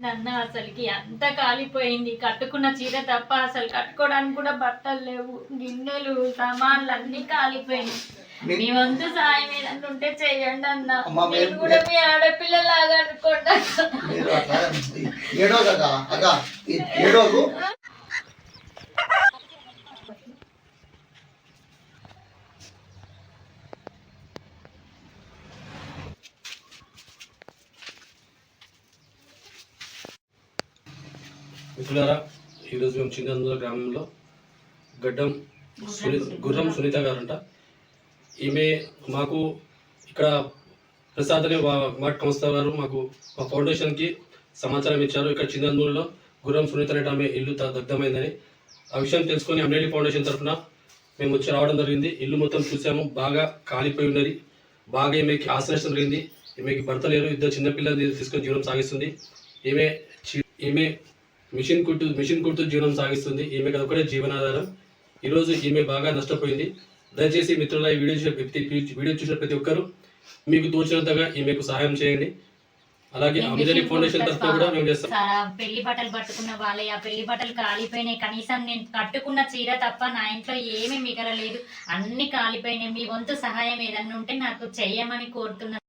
నన్న అసలుకి అంత కాలిపోయింది. కట్టుకున్న చీర తప్ప అసలు కట్టుకోవడానికి కూడా బట్టలు లేవు. గిన్నెలు సామాన్లు అన్ని కాలిపోయినాయి. మీ వంతు సాయం ఏదన్నా ఉంటే చెయ్యండి అన్న. నేను కూడా మీ ఆడపిల్లలాగా అనుకోండి. మిత్రులారా, ఈరోజు మేము చిందందుల గ్రామంలో గడ్డం గుర్రం సునీత గారంట. ఈమె మాకు ఇక్కడ ప్రసాద్ అనే వార్డ్ కౌన్సిలర్ గారు మాకు మా ఫౌండేషన్కి సమాచారం ఇచ్చారు. ఇక్కడ చిందందూరులో గుర్రం సునీత అనే ఆమె ఇల్లు దగ్ధమైందని. ఆ విషయం తెలుసుకొని అమ్రేలి ఫౌండేషన్ తరఫున మేము వచ్చి రావడం జరిగింది. ఇల్లు మొత్తం చూసాము, బాగా కాలిపోయి ఉన్నది. బాగా ఈమెకి ఆశ్రయం జరిగింది. ఈమెకి భర్త లేరు, ఇద్దరు చిన్నపిల్లలు తీసుకొని జీవనం సాగిస్తుంది. ఈమె మిషన్ కుట్టు జీవనం సాగిస్తుంది. ఈమెకి అదొకటే జీవనాధారం. ఈరోజు ఈమె బాగా నష్టపోయింది. దయచేసి మిత్రుల ఈ వీడియో చూసిన ప్రతి ఒక్కరు మీకు తోచినంతగా ఈమెకు సహాయం చేయండి. అలాగే అమృతలి ఫౌండేషన్ తరఫున కూడా మేము చేస్తాం. పెళ్లి బట్టలు పట్టుకున్న వాళ్ళే ఆ పెళ్లి బట్టలు కాలిపోయినాయి. కనీసం నేను కట్టుకున్న చీర తప్ప నా ఇంట్లో ఏమీ మిగలలేదు, అన్ని కాలిపోయినాయి. మీ వంతు సహాయం ఏదన్నా ఉంటే నాకు చెయ్యమని కోరుతున్నాను.